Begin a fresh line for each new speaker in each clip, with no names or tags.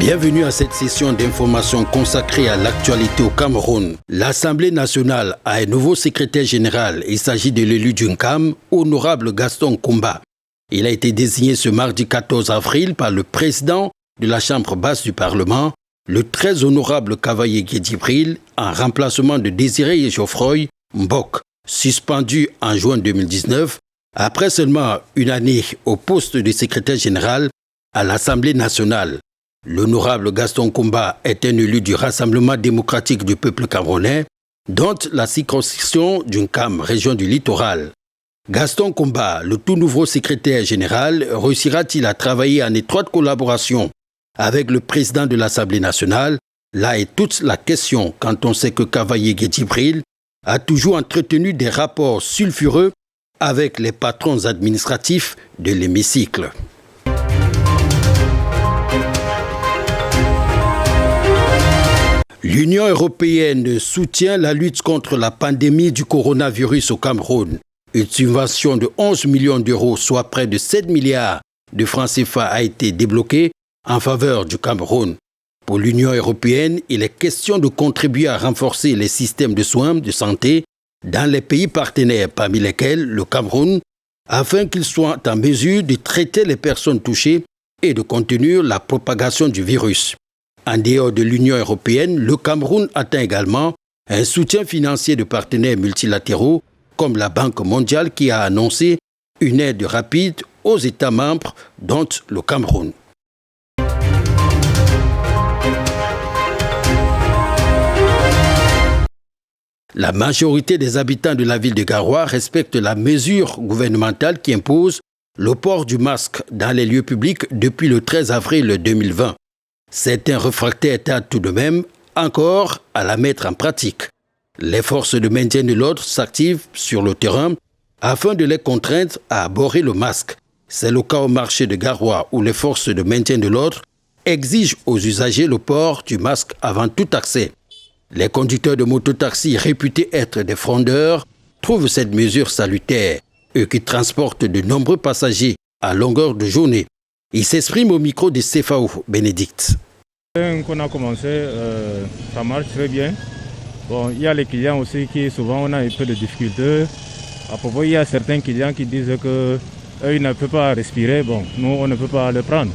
Bienvenue à cette session d'information consacrée à l'actualité au Cameroun. L'Assemblée nationale a un nouveau secrétaire général. Il s'agit de l'élu d'UNCAM, honorable Gaston Koumba. Il a été désigné ce mardi 14 avril par le président de la Chambre basse du Parlement, le très honorable Cavaillé Guédibril, en remplacement de Désiré Geoffroy Mbok, suspendu en juin 2019, après seulement une année au poste de secrétaire général à l'Assemblée nationale. L'honorable Gaston Koumba est un élu du Rassemblement démocratique du peuple camerounais, dont la circonscription d'UNCAM, région du littoral. Gaston Koumba, le tout nouveau secrétaire général, réussira-t-il à travailler en étroite collaboration avec le président de l'Assemblée nationale? Là est toute la question quand on sait que Cavaillé Guédibril a toujours entretenu des rapports sulfureux avec les patrons administratifs de l'hémicycle. L'Union européenne soutient la lutte contre la pandémie du coronavirus au Cameroun. Une subvention de 11 millions d'euros, soit près de 7 milliards de francs CFA, a été débloquée en faveur du Cameroun. Pour l'Union européenne, il est question de contribuer à renforcer les systèmes de soins de santé dans les pays partenaires, parmi lesquels le Cameroun, afin qu'ils soient en mesure de traiter les personnes touchées et de contenir la propagation du virus. En dehors de l'Union européenne, le Cameroun atteint également un soutien financier de partenaires multilatéraux comme la Banque mondiale qui a annoncé une aide rapide aux États membres, dont le Cameroun. La majorité des habitants de la ville de Garoua respectent la mesure gouvernementale qui impose le port du masque dans les lieux publics depuis le 13 avril 2020. Certains réfractaires tardent tout de même encore à la mettre en pratique. Les forces de maintien de l'ordre s'activent sur le terrain afin de les contraindre à aborder le masque. C'est le cas au marché de Garoua où les forces de maintien de l'ordre exigent aux usagers le port du masque avant tout accès. Les conducteurs de mototaxis réputés être des frondeurs trouvent cette mesure salutaire, eux qui transportent de nombreux passagers à longueur de journée. Il s'exprime au micro de Cefaou Bénédicte.
On a commencé, ça marche très bien. Bon, il y a les clients aussi qui souvent on a un peu de difficultés. À propos, il y a certains clients qui disent que eux, ils ne peuvent pas respirer. Bon, nous on ne peut pas le prendre.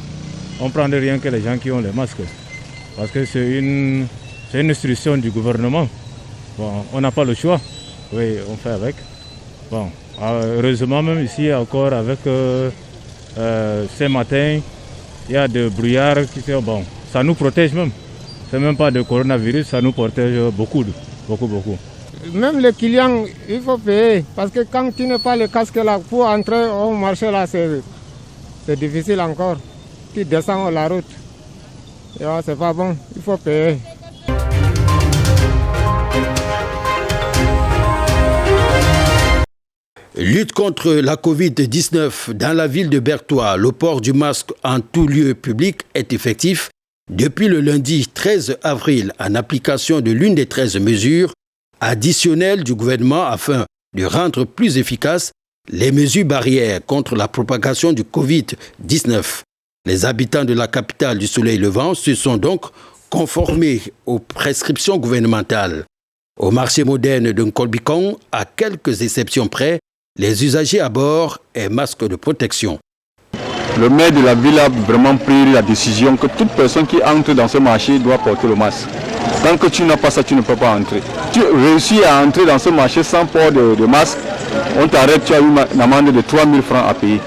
On ne prend rien que les gens qui ont les masques. Parce que c'est une instruction du gouvernement. Bon, on n'a pas le choix. Oui, on fait avec. Bon, heureusement même ici encore avec ce matin, il y a de brouillard qui fait bon. Ça nous protège même. C'est même pas de coronavirus, ça nous protège beaucoup.
Même les clients, il faut payer. Parce que quand tu n'as pas le casque là, pour entrer au marché là, c'est difficile encore. Tu descends la route. C'est pas bon, il faut payer.
Lutte contre la Covid-19 dans la ville de Bertoua. Le port du masque en tout lieu public est effectif depuis le lundi 13 avril en application de l'une des 13 mesures additionnelles du gouvernement afin de rendre plus efficaces les mesures barrières contre la propagation du Covid-19. Les habitants de la capitale du Soleil levant se sont donc conformés aux prescriptions gouvernementales. Au marché moderne de Nkolbikong, à quelques exceptions près, les usagers à bord et masques de protection.
Le maire de la ville a vraiment pris la décision que toute personne qui entre dans ce marché doit porter le masque. Tant que tu n'as pas ça, tu ne peux pas entrer. Tu réussis à entrer dans ce marché sans port de masque, on t'arrête, tu as une amende de 3 000 francs à payer.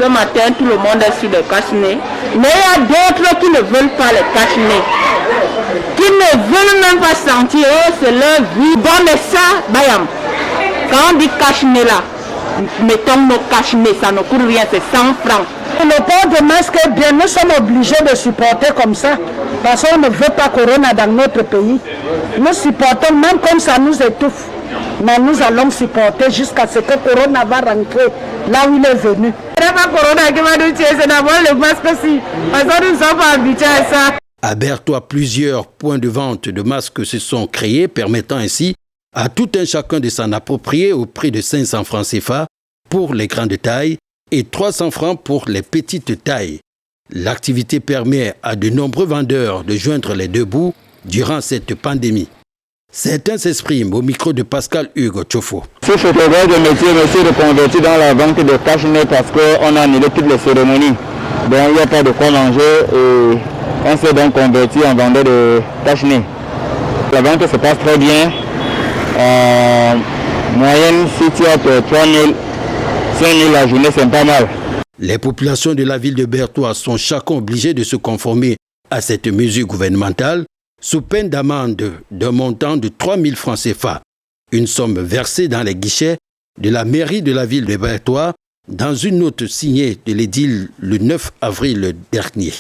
Ce matin, tout le monde est sur le cache-nez. Mais il y a d'autres qui ne veulent pas le cache-nez. Qui ne veulent même pas sentir, c'est leur vie. Bon, mais ça, bayam. Quand on dit cache-nez là, mettons nos cache-nez, ça ne coûte rien, c'est 100 francs.
Le port de masque est bien, nous sommes obligés de supporter comme ça, parce qu'on ne veut pas corona dans notre pays. Nous supportons, même comme ça nous étouffe, mais nous allons supporter jusqu'à ce que corona va rentrer là où il est venu.
Ce n'est pas corona qui va nous tuer, c'est d'abord le masque aussi, parce que nous ne sommes pas habitués à ça.
À Bertoua, plusieurs points de vente de masques se sont créés, permettant ainsi à tout un chacun de s'en approprier au prix de 500 francs CFA pour les grandes tailles et 300 francs pour les petites tailles. L'activité permet à de nombreux vendeurs de joindre les deux bouts durant cette pandémie. Certains s'expriment au micro de Pascal Hugo Tchofo.
Si je faisais de métier, je me suis reconverti dans la vente de cache-nez parce qu'on a annulé toutes les cérémonies. Donc il n'y a pas de quoi manger et on s'est donc converti en vendeur de cache-nez. La vente se passe très bien. En moyenne, si tu as 3 000, 5 000 la journée, c'est pas mal.
Les populations de la ville de Berthois sont chacun obligées de se conformer à cette mesure gouvernementale sous peine d'amende d'un montant de 3 000 francs CFA, une somme versée dans les guichets de la mairie de la ville de Berthois dans une note signée de l'édile le 9 avril dernier.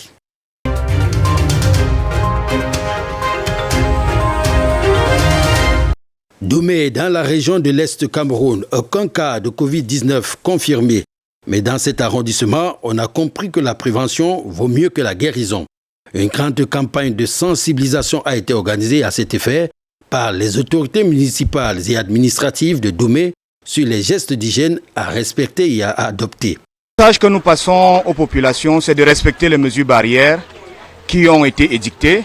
Doumé, dans la région de l'Est Cameroun, aucun cas de Covid-19 confirmé. Mais dans cet arrondissement, on a compris que la prévention vaut mieux que la guérison. Une grande campagne de sensibilisation a été organisée à cet effet par les autorités municipales et administratives de Doumé sur les gestes d'hygiène à respecter et à adopter.
Le message que nous passons aux populations, c'est de respecter les mesures barrières qui ont été édictées,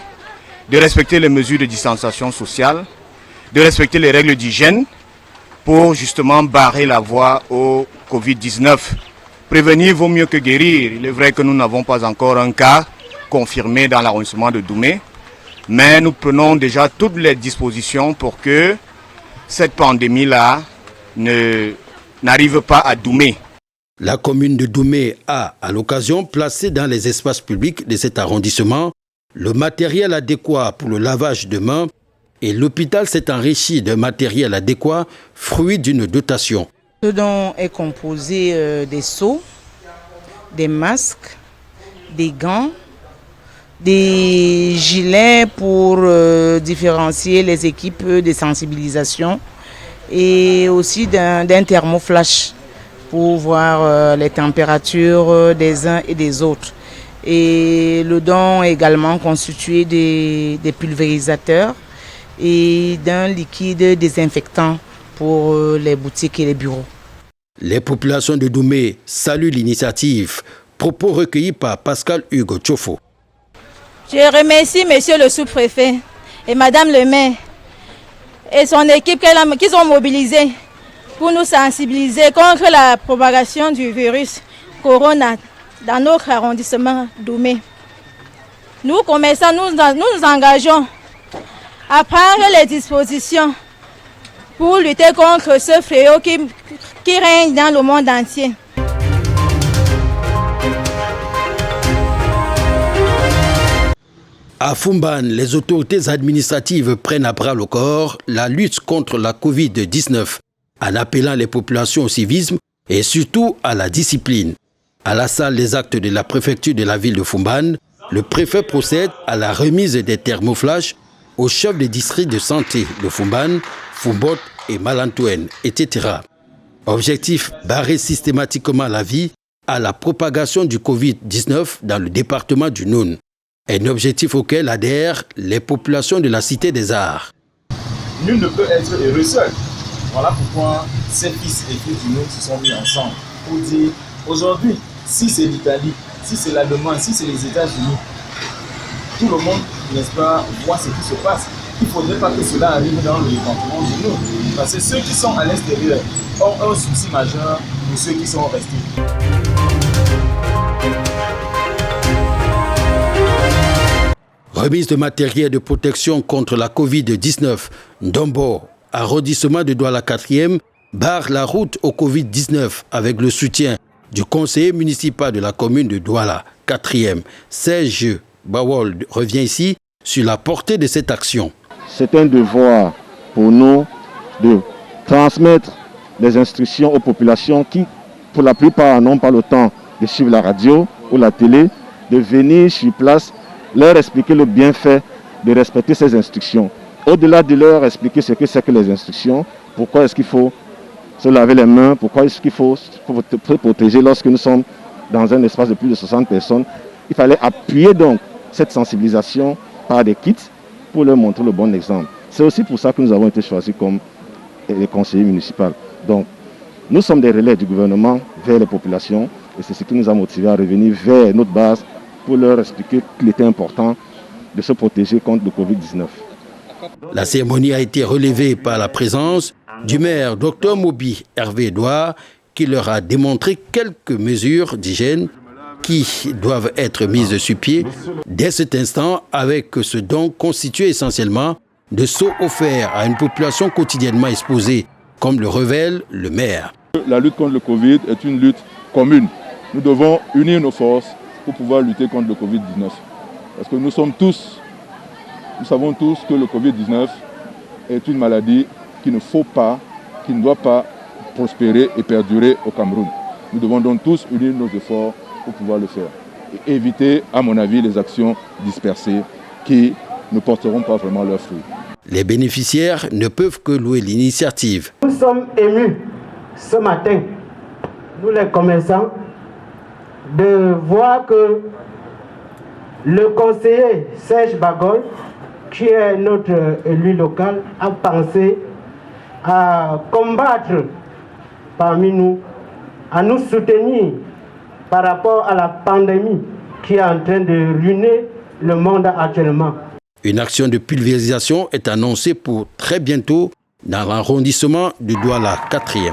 de respecter les mesures de distanciation sociale, de respecter les règles d'hygiène pour justement barrer la voie au Covid-19. Prévenir vaut mieux que guérir. Il est vrai que nous n'avons pas encore un cas confirmé dans l'arrondissement de Doumé, mais nous prenons déjà toutes les dispositions pour que cette pandémie-là n'arrive pas à Doumé.
La commune de Doumé a, à l'occasion, placé dans les espaces publics de cet arrondissement le matériel adéquat pour le lavage de mains et l'hôpital s'est enrichi d'un matériel adéquat, fruit d'une dotation.
Ce dont est composé des seaux, des masques, des gants, des gilets pour différencier les équipes de sensibilisation et aussi d'un thermoflash pour voir les températures des uns et des autres. Et le don est également constitué des pulvérisateurs et d'un liquide désinfectant pour les boutiques et les bureaux.
Les populations de Doumé saluent l'initiative. Propos recueillis par Pascal Hugo Tchofo.
Je remercie monsieur le sous-préfet et madame le maire et son équipe qui sont mobilisés pour nous sensibiliser contre la propagation du virus Corona dans notre arrondissement Doumé. Nous, commerçants, nous engageons à prendre les dispositions pour lutter contre ce fléau qui règne dans le monde entier.
À Fumban, les autorités administratives prennent à bras le corps la lutte contre la Covid-19 en appelant les populations au civisme et surtout à la discipline. À la salle des actes de la préfecture de la ville de Fumban, le préfet procède à la remise des thermoflash aux chefs des districts de santé de Fumban, Fumbot et Malantouen, etc. Objectif, barrer systématiquement la vie à la propagation du Covid-19 dans le département du Noun. Un objectif auquel adhèrent les populations de la Cité des Arts.
Nul ne peut être heureux seul. Voilà pourquoi ces fils et filles du Noun se sont mis ensemble pour dire aujourd'hui, si c'est l'Italie, si c'est l'Allemagne, si c'est les États-Unis, tout le monde, n'est-ce pas, voit ce qui se passe. Il ne faudrait pas que cela arrive dans le département du Noun. Parce que ceux qui sont à l'extérieur ont un souci majeur pour ceux qui sont restés.
Remise de matériel de protection contre la Covid-19. Ndombo, arrondissement de Douala 4e, barre la route au Covid-19 avec le soutien du conseiller municipal de la commune de Douala 4e. Serge Bawol revient ici sur la portée de cette action.
C'est un devoir pour nous de transmettre les instructions aux populations qui, pour la plupart, n'ont pas le temps de suivre la radio ou la télé, de venir sur place, leur expliquer le bienfait de respecter ces instructions. Au-delà de leur expliquer ce que c'est que les instructions, pourquoi est-ce qu'il faut se laver les mains, pourquoi est-ce qu'il faut se protéger lorsque nous sommes dans un espace de plus de 60 personnes, il fallait appuyer donc cette sensibilisation par des kits pour leur montrer le bon exemple. C'est aussi pour ça que nous avons été choisis comme les conseillers municipaux. Donc, nous sommes des relais du gouvernement vers les populations et c'est ce qui nous a motivés à revenir vers notre base
pour leur expliquer qu'il était important de se protéger contre le Covid-19.
La cérémonie a été relevée par la présence du maire Dr Mobi Hervé Edouard qui leur a démontré quelques mesures d'hygiène qui doivent être mises sur pied dès cet instant avec ce don constitué essentiellement de seaux offerts à une population quotidiennement exposée, comme le révèle le maire.
La lutte contre le Covid est une lutte commune. Nous devons unir nos forces pour pouvoir lutter contre le Covid-19. Parce que nous savons tous que le Covid-19 est une maladie qui ne doit pas prospérer et perdurer au Cameroun. Nous devons donc tous unir nos efforts pour pouvoir le faire. Et éviter, à mon avis, les actions dispersées qui ne porteront pas vraiment leurs fruits.
Les bénéficiaires ne peuvent que louer l'initiative.
Nous sommes émus ce matin, nous les commerçants, de voir que le conseiller Serge Bagol, qui est notre élu local, a pensé à combattre parmi nous, à nous soutenir par rapport à la pandémie qui est en train de ruiner le monde actuellement.
Une action de pulvérisation est annoncée pour très bientôt dans l'arrondissement de Douala 4e.